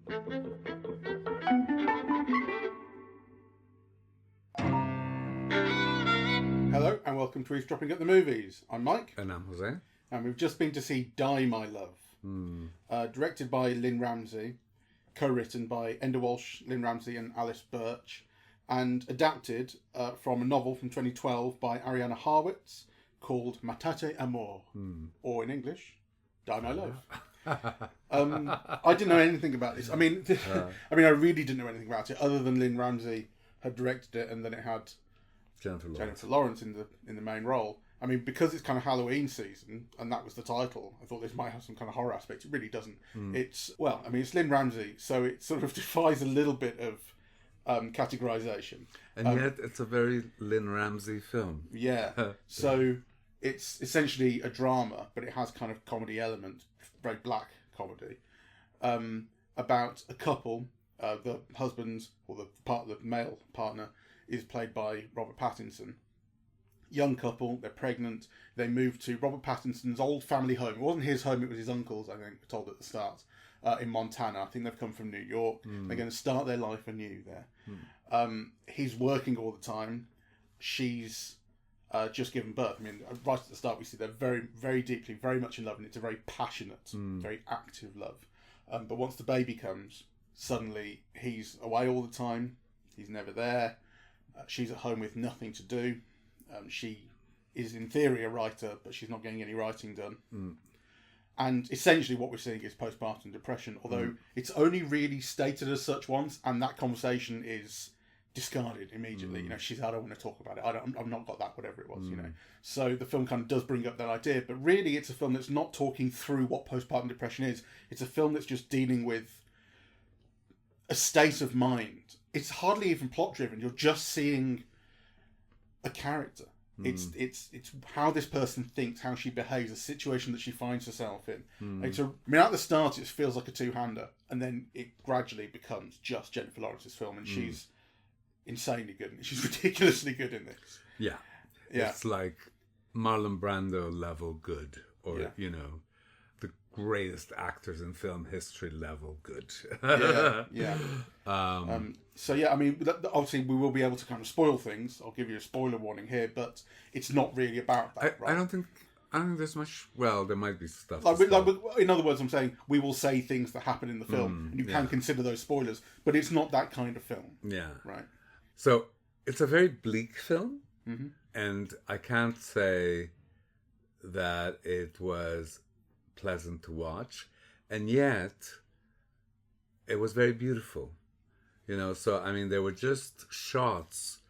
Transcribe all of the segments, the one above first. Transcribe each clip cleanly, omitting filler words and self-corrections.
Hello and welcome to Eavesdropping at the Movies. I'm Mike. And I'm Jose. And we've just been to see Die My Love. Directed by Lynne Ramsay, co-written by Enda Walsh, Lynne Ramsay and Alice Birch, and adapted from a novel from 2012 by Ariana Harwitz called Matate Amor, or in English, Die My Love. I didn't know anything about this. I mean, I really didn't know anything about it other than Lynne Ramsay had directed it, and then it had Jennifer Lawrence in the main role. I mean, because it's kind of Halloween season, and that was the title, I thought this might have some kind of horror aspect. It really doesn't. It's Lynne Ramsay, so it sort of defies a little bit of categorization. And yet, it's a very Lynne Ramsay film. Yeah. So it's essentially a drama, but it has kind of comedy elements, very black comedy, about a couple. The husband, or the male partner, is played by Robert Pattinson. Young couple, they're pregnant, they move to Robert Pattinson's old family home. It wasn't his home, it was his uncle's, I think, we're told at the start, in Montana. I think they've come from New York. They're going to start their life anew there. He's working all the time. She's just given birth. I mean, right at the start we see they're very, very deeply, very much in love, and it's a very passionate, very active love. But once the baby comes, suddenly he's away all the time, he's never there. She's at home with nothing to do. She is, in theory, a writer, but she's not getting any writing done. And essentially what we're seeing is postpartum depression, although it's only really stated as such once, and that conversation is discarded immediately. You know, she's, I don't want to talk about it. I've not got that, whatever it was, you know. So the film kind of does bring up that idea, but really it's a film that's not talking through what postpartum depression is. It's a film that's just dealing with a state of mind. It's hardly even plot driven. You're just seeing a character. It's how this person thinks, how she behaves, the situation that she finds herself in. At the start it feels like a two-hander, and then it gradually becomes just Jennifer Lawrence's film, and she's insanely good. She's ridiculously good in this. Yeah. It's like Marlon Brando level good, or you know, the greatest actors in film history level good. So yeah, I mean, obviously we will be able to kind of spoil things. I'll give you a spoiler warning here, but it's not really about that. I don't think there's much. Well, there might be stuff. In other words, I'm saying we will say things that happen in the film, and you can consider those spoilers, but it's not that kind of film. Yeah. Right. So it's a very bleak film, and I can't say that it was pleasant to watch, and yet it was very beautiful. You know, so I mean, there were just shots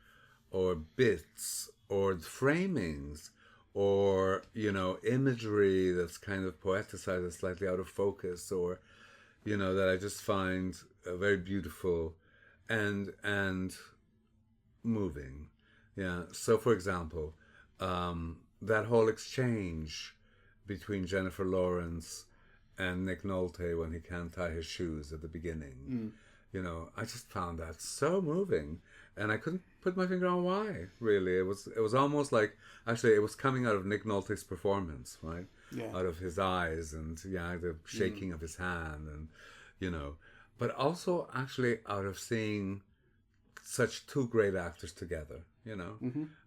or bits or framings or, you know, imagery that's kind of poeticized and slightly out of focus, or, you know, that I just find very beautiful and moving. Yeah. So, for example, that whole exchange between Jennifer Lawrence and Nick Nolte when he can't tie his shoes at the beginning. You know, I just found that so moving, and I couldn't put my finger on why. Really, it was almost like, actually, it was coming out of Nick Nolte's performance, right? Yeah. Out of his eyes and the shaking of his hand, and you know, but also actually out of seeing such two great actors together. You know,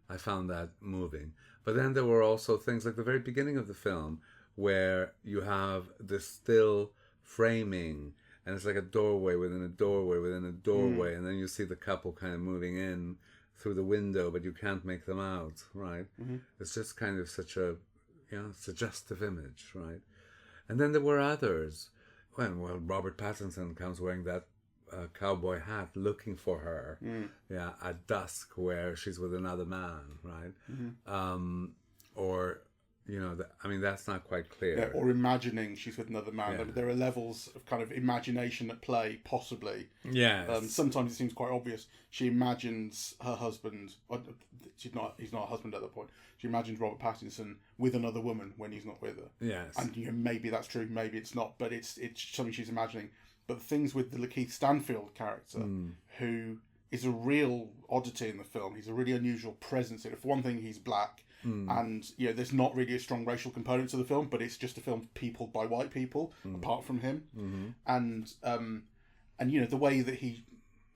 I found that moving. But then there were also things like the very beginning of the film where you have this still framing. And it's like a doorway within a doorway within a doorway. And then you see the couple kind of moving in through the window, but you can't make them out, right? It's just kind of such a, suggestive image, right? And then there were others. Well, Robert Pattinson comes wearing that cowboy hat looking for her, at dusk where she's with another man, right? Or... You know, that's not quite clear. Yeah, or imagining she's with another man. Yeah. There are levels of kind of imagination at play, possibly. Yeah. Sometimes it seems quite obvious. She imagines her husband. He's not a husband at that point. She imagines Robert Pattinson with another woman when he's not with her. Yes. And maybe that's true, maybe it's not, but it's something she's imagining. But the things with the Lakeith Stanfield character, who is a real oddity in the film. He's a really unusual presence in it. For one thing, he's black. And there's not really a strong racial component to the film, but it's just a film peopled by white people apart from him. And And the way that he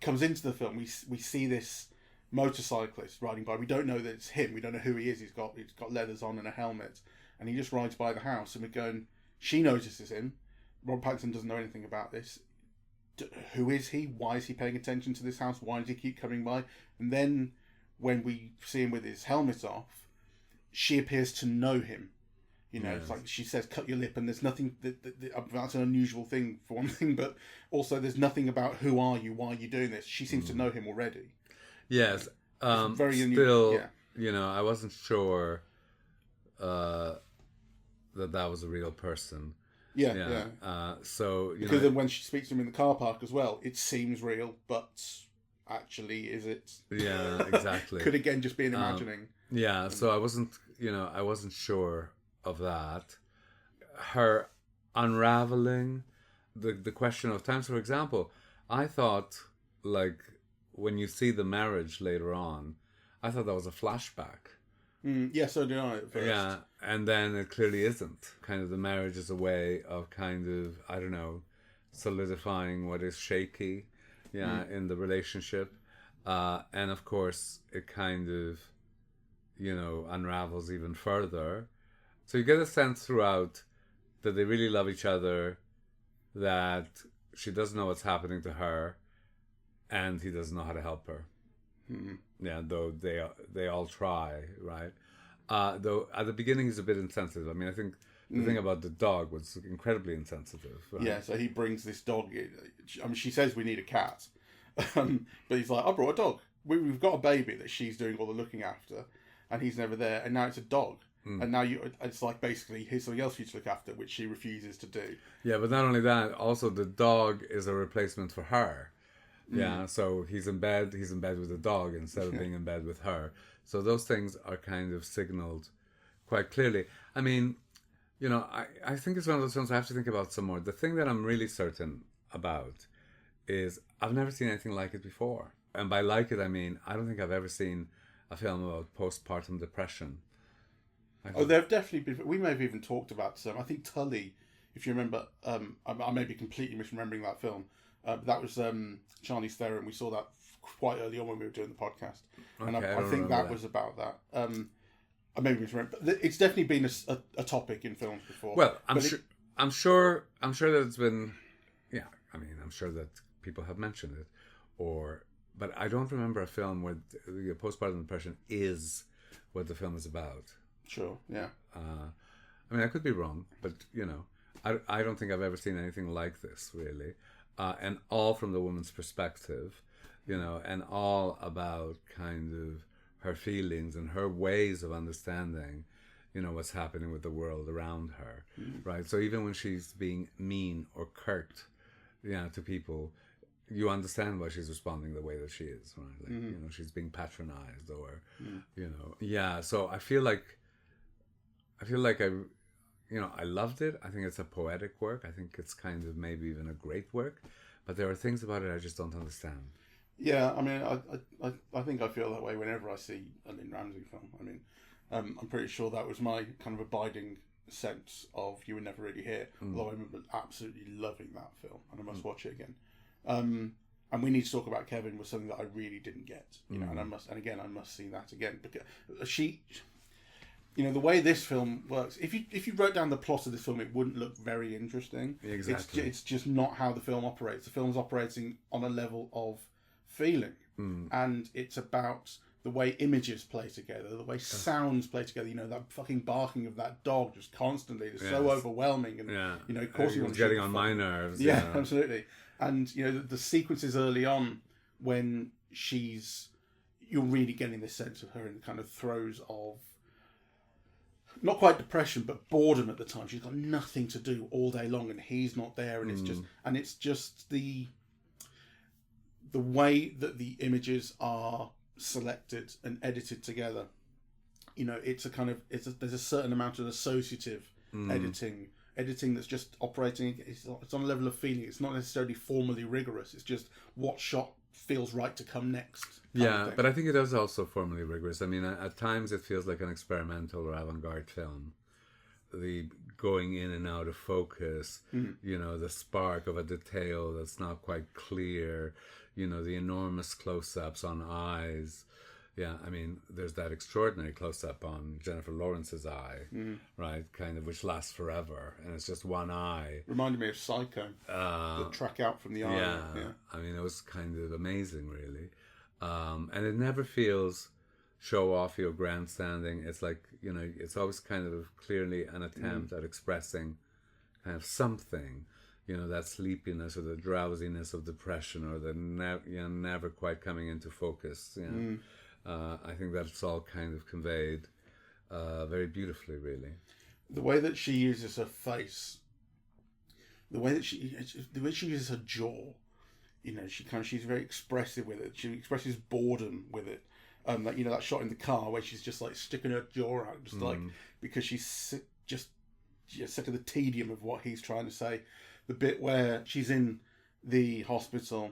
comes into the film, we see this motorcyclist riding by. We don't know that it's him. We don't know who he is. He's got leathers on and a helmet, and he just rides by the house. And we're going, she notices him. Rob Pattinson doesn't know anything about this. Who is he? Why is he paying attention to this house? Why does he keep coming by? And then when we see him with his helmet off, she appears to know him. It's like she says, "Cut your lip," and there's nothing that's an unusual thing for one thing, but also there's nothing about who are you, why are you doing this. She seems to know him already. Yes, very still, yeah. I wasn't sure that was a real person. Yeah. So because then when she speaks to him in the car park as well, it seems real, but actually, is it? Yeah, exactly. Could again just be an imagining. Yeah, so I wasn't sure of that. Her unraveling the question of time. So for example, I thought, like, when you see the marriage later on, I thought that was a flashback. Yeah, so did I at first. Yeah, and then it clearly isn't. Kind of the marriage is a way of kind of, I don't know, solidifying what is shaky, in the relationship. And of course, it kind of, unravels even further. So you get a sense throughout that they really love each other, that she doesn't know what's happening to her, and he doesn't know how to help her. Mm-hmm. Yeah, though they all try, right? Though at the beginning he's a bit insensitive. I mean, I think the thing about the dog was incredibly insensitive. Right? Yeah, so he brings this dog in. I mean, she says we need a cat, but he's like, I brought a dog. We've got a baby that she's doing all the looking after, and he's never there, and now it's a dog. And now it's like basically here's something else for you to look after, which she refuses to do. Yeah, but not only that, also the dog is a replacement for her. Yeah, so he's in bed with the dog instead of being in bed with her. So those things are kind of signaled quite clearly. I mean, I think it's one of those films I have to think about some more. The thing that I'm really certain about is I've never seen anything like it before. And by like it, I mean, I don't think I've ever seen a film about postpartum depression. Oh, there have definitely been. We may have even talked about some. I think Tully, if you remember, I may be completely misremembering that film. But that was Charlize Theron. We saw that quite early on when we were doing the podcast, and I think that was about that. I may be misremembering, but it's definitely been a topic in films before. Well, I'm sure that it's been. Yeah, I mean, I'm sure that people have mentioned it, but I don't remember a film where the postpartum depression is what the film is about. Sure, yeah. I mean, I could be wrong, but I don't think I've ever seen anything like this, really. And all from the woman's perspective, and all about kind of her feelings and her ways of understanding, what's happening with the world around her, right? So even when she's being mean or curt, to people, you understand why she's responding the way that she is, right? Like, she's being patronized or, yeah. So I feel like I loved it. I think it's a poetic work. I think it's kind of maybe even a great work, but there are things about it I just don't understand. Yeah, I mean, I think I feel that way whenever I see a Lynne Ramsay film. I mean, I'm pretty sure that was my kind of abiding sense of You Were Never Really Here. Although I remember absolutely loving that film, and I must watch it again. And We Need to Talk About Kevin was something that I really didn't get, and I must see that again because the way this film works, if you wrote down the plot of this film, it wouldn't look very interesting. Exactly. It's just not how the film operates. The film's operating on a level of feeling, and it's about the way images play together, the way sounds play together. That fucking barking of that dog just constantly is so overwhelming, and of course it's getting on my nerves. Yeah, absolutely. And the sequences early on when you're really getting this sense of her in the kind of throes of not quite depression, but boredom at the time. She's got nothing to do all day long, and he's not there, and it's just the way that the images are selected and edited together. It's there's a certain amount of associative editing that's just operating. It's on a level of feeling. It's not necessarily formally rigorous. It's just what shot feels right to come next. Yeah, but I think it is also formally rigorous. I mean, at times it feels like an experimental or avant-garde film the going in and out of focus, you know, the spark of a detail that's not quite clear, you know, the enormous close-ups on eyes. Yeah, I mean, there's that extraordinary close-up on Jennifer Lawrence's eye, right, kind of, which lasts forever, and it's just one eye. Reminded me of Psycho, the track out from the eye. Yeah, I mean, it was kind of amazing, really. And it never feels show-offy or grandstanding. It's like, you know, it's always kind of clearly an attempt at expressing kind of something, you know, that sleepiness or the drowsiness of depression or the never quite coming into focus. You know? I think that's all kind of conveyed very beautifully, really. The way that she uses her face, the way she uses her jaw, you know, she's very expressive with it. She expresses boredom with it. Like, you know, that shot in the car where she's just like sticking her jaw out, just like, because she's just sick of the tedium of what he's trying to say. The bit where she's in the hospital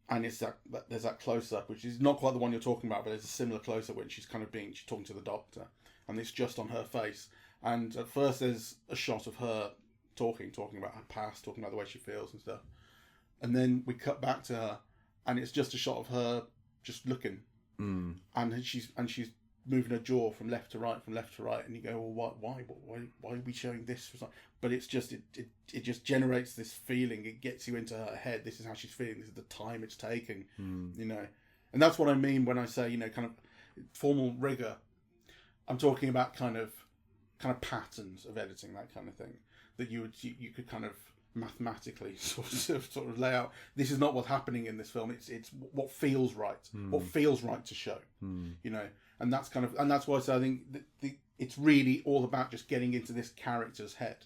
and it's there's that close up, which is not quite the one you're talking about, but there's a similar close up when she's talking to the doctor, and it's just on her face. And at first there's a shot of her talking about her past, talking about the way she feels and stuff, and then we cut back to her, and it's just a shot of her just looking. And she's moving her jaw from left to right, and you go, well, why are we showing this? But it's just it just generates this feeling. It gets you into her head. This is how she's feeling. This is the time it's taking, you know. And that's what I mean when I say, you know, kind of formal rigor. I'm talking about kind of patterns of editing, that kind of thing, that you could kind of mathematically sort of lay out. This is not what's happening in this film. It's what feels right. What feels right to show. You know, and that's why I think it's really all about just getting into this character's head.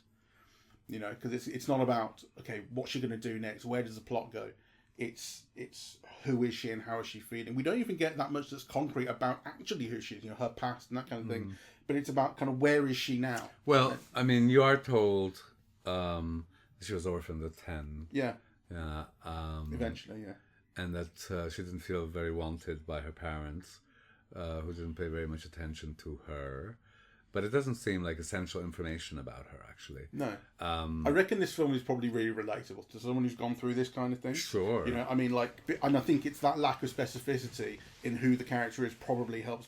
You know, because it's not about, okay, what's she going to do next? Where does the plot go? It's who is she and how is she feeling? We don't even get that much that's concrete about actually who she is, you know, her past and that kind of thing. But it's about kind of where is she now? Well, I mean, you are told she was orphaned at 10. Yeah. Yeah. Eventually, yeah. And that she didn't feel very wanted by her parents, who didn't pay very much attention to her. But it doesn't seem like essential information about her, actually. No. I reckon this film is probably really relatable to someone who's gone through this kind of thing. Sure. You know, I mean, like, and I think it's that lack of specificity in who the character is probably helps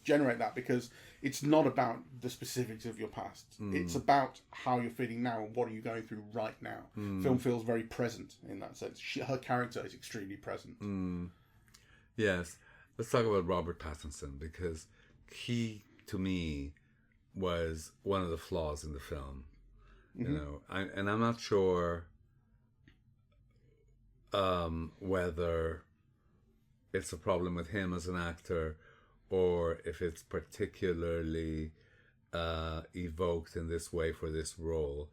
generate that, because it's not about the specifics of your past. It's about how you're feeling now and what are you going through right now. Film feels very present in that sense. Her character is extremely present. Yes. Let's talk about Robert Pattinson, because he, to me, was one of the flaws in the film. You know, I'm not sure whether it's a problem with him as an actor, or if it's particularly evoked in this way for this role,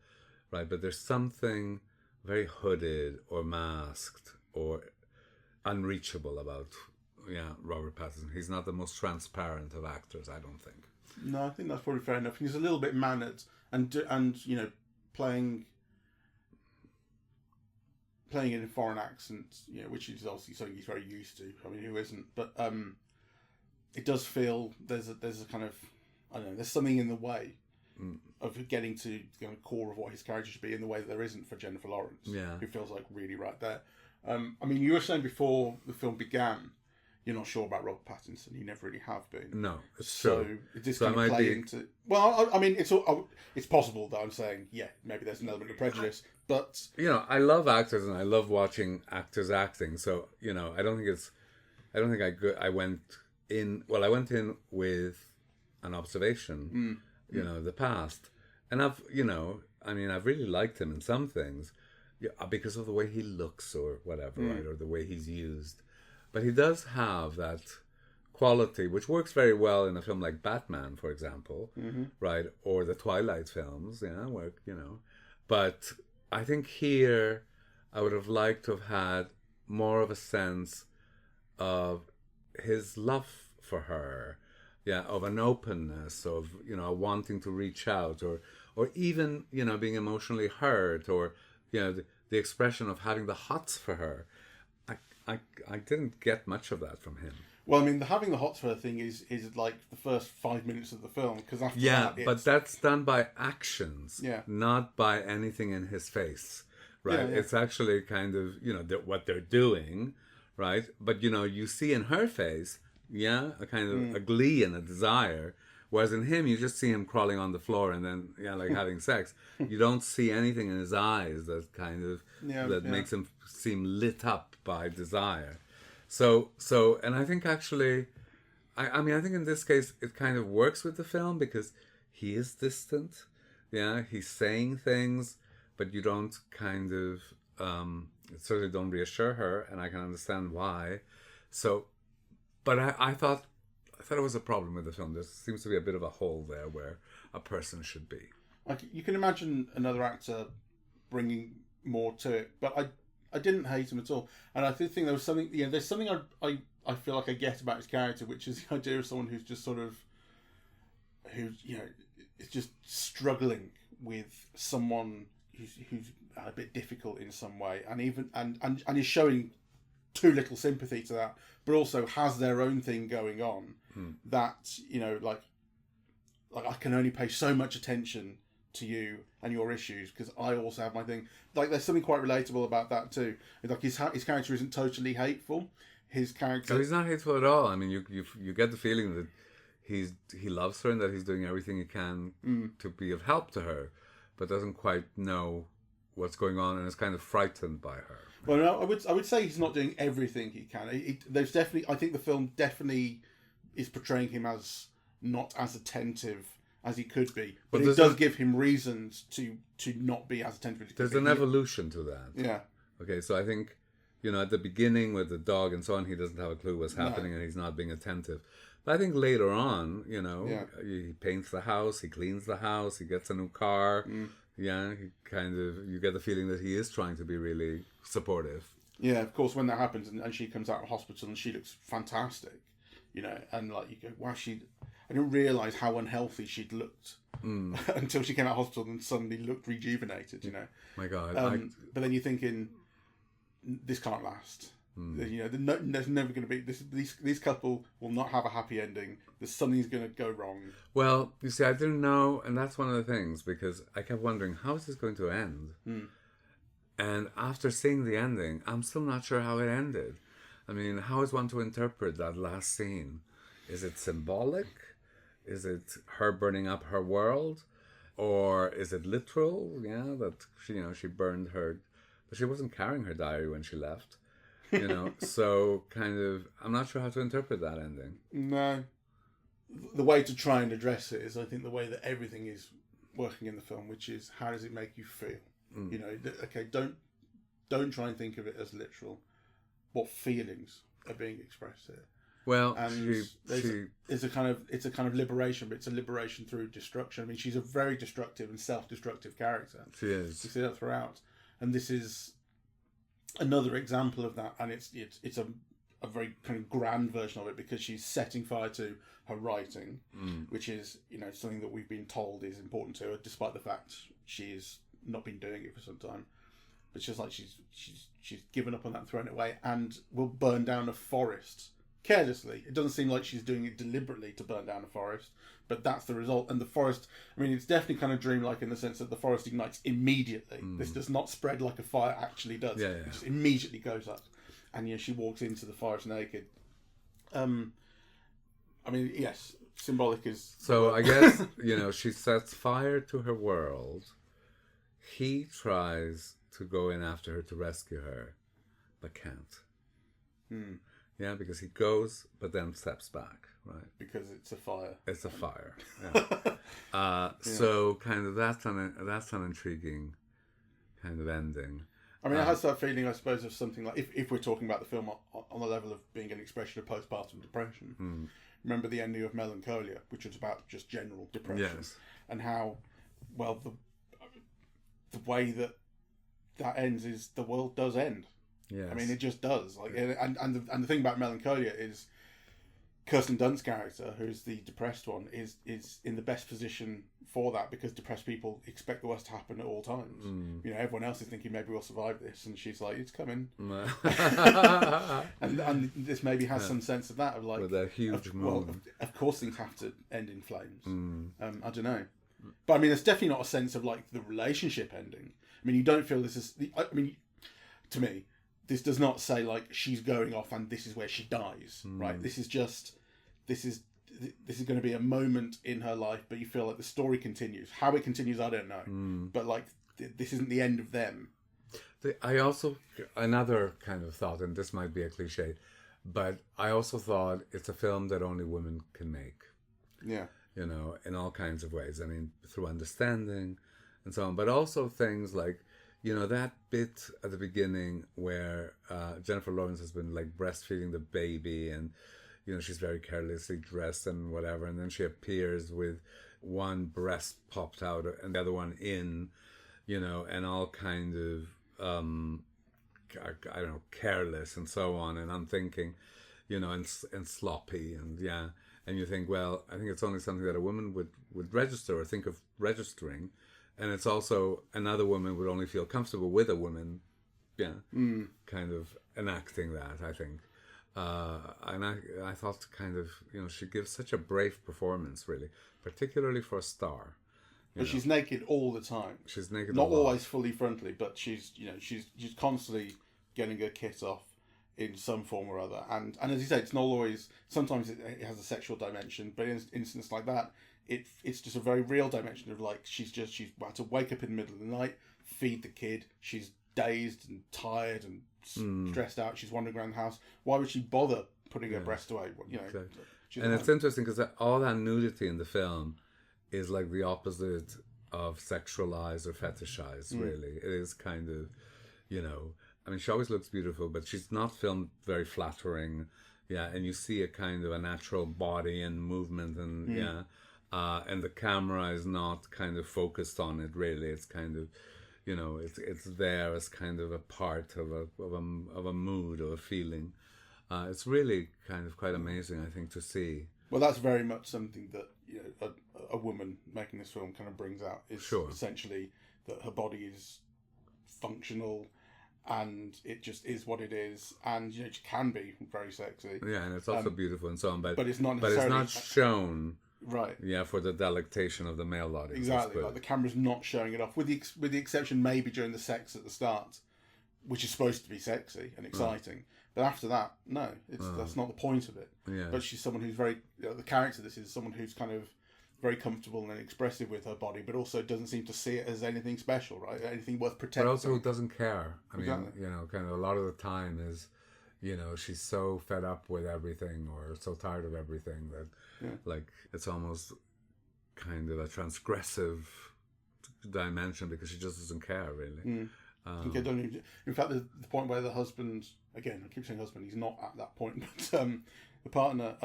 right? But there's something very hooded or masked or unreachable about, Robert Pattinson. He's not the most transparent of actors, I don't think. No, I think that's probably fair enough. He's a little bit mannered and you know, playing in a foreign accent, you know, which is obviously something he's very used to. I mean, who isn't? But it does feel there's a kind of, I don't know, there's something in the way of getting to the core of what his character should be, in the way that there isn't for Jennifer Lawrence, who feels like really right there. I mean, you were saying before the film began, you're not sure about Robert Pattinson. You never really have been. No, it's so true. Is this So going to play into? Well, I mean, it's possible that I'm saying, maybe there's an element of prejudice, but you know, I love actors and I love watching actors acting. So you know, I don't think I went in with an observation, you know, the past, and I've really liked him in some things, because of the way he looks or whatever, right, or the way he's used. But he does have that quality, which works very well in a film like Batman, for example, right, or the Twilight films, where, you know. But I think here I would have liked to have had more of a sense of his love for her, of an openness, of, you know, wanting to reach out, or even, you know, being emotionally hurt, or, you know, the expression of having the hots for her. I didn't get much of that from him. Well, I mean, having the hots for her thing is like the first 5 minutes of the film, because after that, but that's done by actions, Yeah. not by anything in his face, right? Yeah, yeah. It's actually kind of, what they're doing, right? But, you see in her face, a kind of a glee and a desire, whereas in him, you just see him crawling on the floor and then, like having sex. You don't see anything in his eyes that kind of, makes him seem lit up by desire. So, and I think actually, I mean, I think in this case, it kind of works with the film because he is distant. Yeah, he's saying things, but you don't kind of, certainly don't reassure her, and I can understand why. So, but I thought it was a problem with the film. There seems to be a bit of a hole there where a person should be. Like, you can imagine another actor bringing more to it, but I didn't hate him at all, and I did think there was something. There's something I feel like I get about his character, which is the idea of someone who's just sort of, is just struggling with someone who's a bit difficult in some way, and even and is showing too little sympathy to that, but also has their own thing going on that like I can only pay so much attention to you and your issues because I also have my thing. Like, there's something quite relatable about that too. Like, his character isn't totally hateful. His character, no, he's not hateful at all. I mean, you get the feeling that he loves her and that he's doing everything he can to be of help to her, but doesn't quite know what's going on and is kind of frightened by her. Well, no, I would say he's not doing everything he can. There's definitely, I think the film definitely is portraying him as not as attentive as he could be, but it does give him reasons to not be as attentive. There's an evolution to that. Yeah. Okay, so I think, at the beginning with the dog and so on, he doesn't have a clue what's happening and he's not being attentive. But I think later on, he paints the house, he cleans the house, he gets a new car. Yeah, he kind of, you get the feeling that he is trying to be really supportive. Yeah, of course, when that happens and she comes out of hospital and she looks fantastic, and like you go, wow, I didn't realise how unhealthy she'd looked until she came out of hospital and suddenly looked rejuvenated, My God. But then you're thinking, this can't last. There's never going to be, these couple will not have a happy ending. There's something's going to go wrong. Well, you see, I didn't know, and that's one of the things, because I kept wondering, how is this going to end? And after seeing the ending, I'm still not sure how it ended. I mean, how is one to interpret that last scene? Is it symbolic? Is it her burning up her world? Or is it literal? Yeah, that she burned her, but she wasn't carrying her diary when she left. So kind of, I'm not sure how to interpret that ending. No. The way to try and address it is, I think, the way that everything is working in the film, which is, how does it make you feel? Okay, don't try and think of it as literal. What feelings are being expressed here? Well, and it's a kind of liberation, but it's a liberation through destruction. I mean, she's a very destructive and self-destructive character. She is. You see that throughout, and this is another example of that. And it's a very kind of grand version of it, because she's setting fire to her writing, which is something that we've been told is important to her, despite the fact she's not been doing it for some time. But it's just like she's given up on that and thrown it away, and will burn down a forest carelessly. It doesn't seem like she's doing it deliberately to burn down a forest, but that's the result. And the forest, I mean, it's definitely kind of dreamlike in the sense that the forest ignites immediately. This does not spread like a fire actually does. It just immediately goes up, and she walks into the forest naked. I mean, yes, symbolic is... So I guess, she sets fire to her world. He tries to go in after her to rescue her, but can't. Yeah, because he goes, but then steps back, right? Because it's a fire. It's a fire. Yeah. So kind of that's an intriguing kind of ending. I mean, it has that feeling, I suppose, of something like, if we're talking about the film on the level of being an expression of postpartum depression. Remember the ending of Melancholia, which was about just general depression. Yes. And how, well, the way that ends is the world does end. Yes. I mean, it just does. Like, and the thing about Melancholia is Kirsten Dunst's character, who's the depressed one, is in the best position for that, because depressed people expect the worst to happen at all times. Everyone else is thinking maybe we'll survive this, and she's like, it's coming. and this maybe has some sense of that, of like, with that huge moon. Of course things have to end in flames. I don't know, but I mean, there's definitely not a sense of like the relationship ending. I mean, you don't feel this is. To me, this does not say like she's going off and this is where she dies, right? This is going to be a moment in her life, but you feel like the story continues. How it continues, I don't know. But like, this isn't the end of them. I also, another kind of thought, and this might be a cliche, but I also thought it's a film that only women can make. Yeah. In all kinds of ways. I mean, through understanding and so on, but also things like, that bit at the beginning where Jennifer Lawrence has been like breastfeeding the baby, and she's very carelessly dressed and whatever, and then she appears with one breast popped out and the other one in, and all kind of I don't know, careless and so on. And I'm thinking, and sloppy, and and you think, well, I think it's only something that a woman would register or think of registering. And it's also another woman would only feel comfortable with a woman, kind of enacting that, I think. And I thought kind of, she gives such a brave performance, really, particularly for a star. But she's naked all the time. She's naked not always fully frontally, but she's constantly getting her kit off in some form or other. And as you say, it's not always, sometimes it has a sexual dimension, but in instances like that, it's just a very real dimension of like, she's about to wake up in the middle of the night, feed the kid, she's dazed and tired and stressed out, she's wandering around the house. Why would she bother putting her breast away? Exactly. And it's interesting because all that nudity in the film is like the opposite of sexualized or fetishized, really. It is kind of, I mean, she always looks beautiful, but she's not filmed very flattering. And you see a kind of a natural body and movement, and and the camera is not kind of focused on it, really. It's kind of, it's there as kind of a part of a mood or a feeling. It's really kind of quite amazing, I think, to see. Well, that's very much something that a woman making this film kind of brings out, is essentially that her body is functional, and it just is what it is, and it can be very sexy. Yeah, and it's also beautiful and so on, but it's not necessarily, but it's not shown. Right. Yeah, for the delectation of the male audience. Exactly. Like the camera's not showing it off, with the exception maybe during the sex at the start, which is supposed to be sexy and exciting. But after that, no, that's not the point of it. Yeah. But she's someone who's very, the character, this is someone who's kind of very comfortable and expressive with her body, but also doesn't seem to see it as anything special, right? Anything worth protecting. But also doesn't care. I mean, exactly. Kind of a lot of the time is, she's so fed up with everything or so tired of everything that, like, it's almost kind of a transgressive dimension because she just doesn't care, really. In fact, the point where the husband, again, I keep saying husband, he's not at that point, but the partner,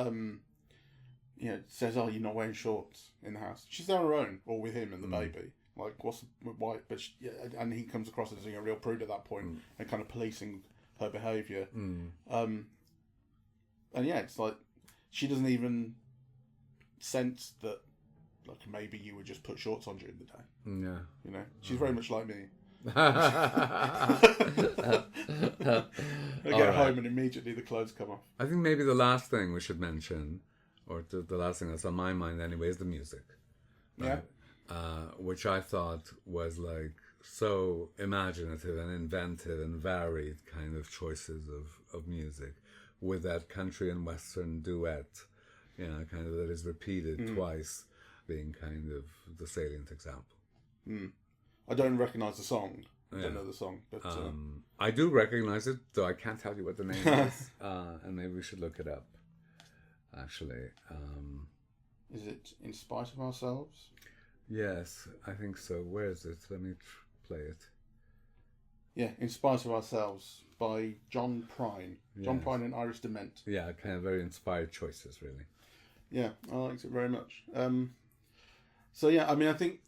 says, "Oh, you're not wearing shorts in the house." She's there on her own, or with him and the baby. Like, why? But and he comes across as being a real prude at that point, and kind of policing her behaviour. And it's like she doesn't even sense that, like, maybe you would just put shorts on during the day. Yeah, she's very much like me. I get home and immediately the clothes come off. I think maybe the last thing we should mention, or the last thing that's on my mind anyway, is the music. Right? Which I thought was like so imaginative and inventive and varied kind of choices of music, with that country and western duet, kind of that is repeated twice, being kind of the salient example. I don't recognise the song. I don't know the song, but I do recognise it, though I can't tell you what the name is, and maybe we should look it up. Actually, is it "In Spite of Ourselves"? Yes, I think so. Where is it? Let me play it. Yeah, "In Spite of Ourselves" by John Prine. John Prine and Iris DeMent. Yeah, kind of very inspired choices, really. Yeah, I liked it very much. So yeah, I mean, I think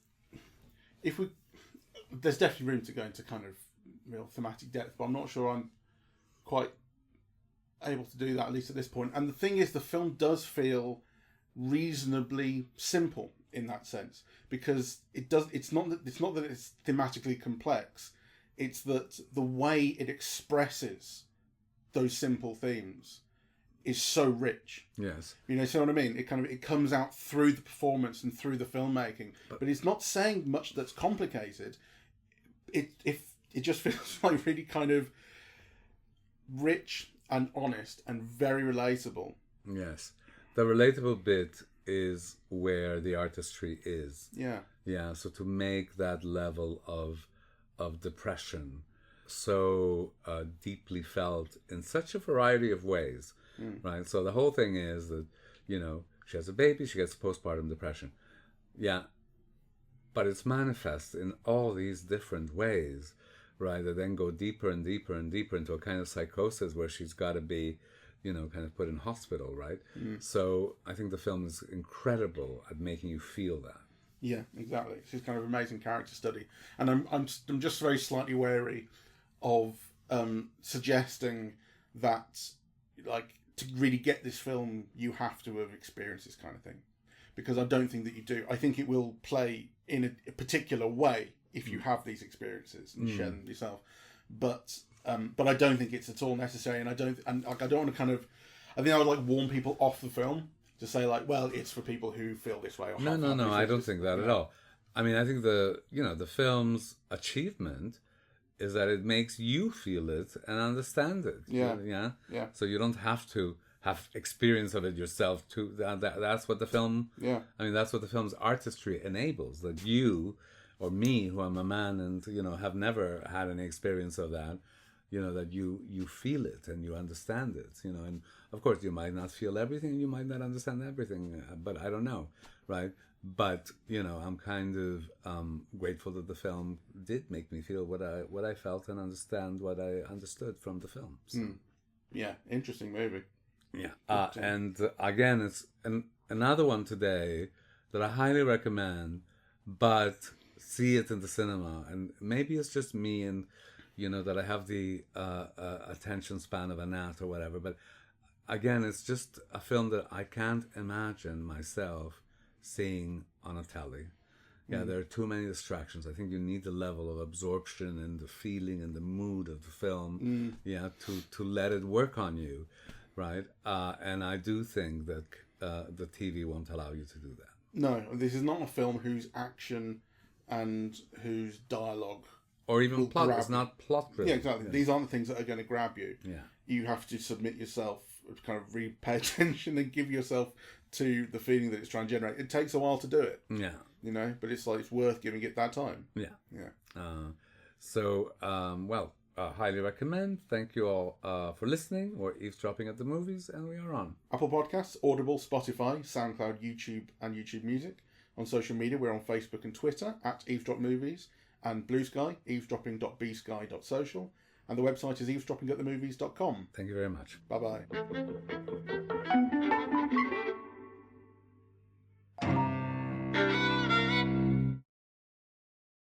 there's definitely room to go into kind of real thematic depth, but I'm not sure I'm quite able to do that, at least at this point. And the thing is, the film does feel reasonably simple in that sense, because it's not that it's thematically complex, it's that the way it expresses those simple themes is so rich. Yes. You know, see what I mean? It comes out through the performance and through the filmmaking, but it's not saying much that's complicated. It just feels like really kind of rich and honest and very relatable. Yes. The relatable bit is where the artistry is. Yeah. Yeah. So to make that level of depression so deeply felt in such a variety of ways, right? So the whole thing is that, you know, she has a baby, she gets postpartum depression. Yeah. But it's manifest in all these different ways, right? That then go deeper and deeper and deeper into a kind of psychosis where she's got to be, you know, kind of put in hospital, right? So I think the film is incredible at making you feel that. Yeah, exactly. It's kind of amazing character study, and I'm just very slightly wary of suggesting that, like, to really get this film you have to have experienced this kind of thing, because I don't think that you do. I think it will play in a particular way if you have these experiences and share them yourself, but I don't think it's at all necessary, and I don't want to kind of. I think I would like warn people off the film to say, like, well, it's for people who feel this way. Or No, I don't think that at all. I mean, I think the film's achievement is that it makes you feel it and understand it. Yeah. So you don't have to have experience of it yourself. That's what the film. Yeah. I mean, that's what the film's artistry enables. That you or me, who am a man and have never had any experience of that, that you feel it and you understand it. And of course you might not feel everything, you might not understand everything, but I don't know, right? But I'm kind of grateful that the film did make me feel what I felt and understand what I understood from the film. So. Yeah, interesting movie. Yeah, and again, it's another one today that I highly recommend, but see it in the cinema. And maybe it's just me and that I have the attention span of a gnat or whatever, but again, it's just a film that I can't imagine myself seeing on a telly. Yeah, there are too many distractions. I think you need the level of absorption and the feeling and the mood of the film, to let it work on you, right? And I do think that the TV won't allow you to do that. No, this is not a film whose action and whose dialogue or even plot. It's not plot driven. Yeah, exactly. Yeah. These aren't the things that are going to grab you. Yeah. You have to submit yourself, kind of pay attention and give yourself to the feeling that it's trying to generate. It takes a while to do it. Yeah. But it's like, it's worth giving it that time. Yeah. Yeah. Highly recommend. Thank you all for listening. We're eavesdropping at the movies, and we are on Apple Podcasts, Audible, Spotify, SoundCloud, YouTube, and YouTube Music. On social media, we're on Facebook and Twitter at Eavesdrop Movies, and Blue Sky, eavesdropping.bsky.social, and the website is eavesdroppingatthemovies.com. Thank you very much. Bye-bye.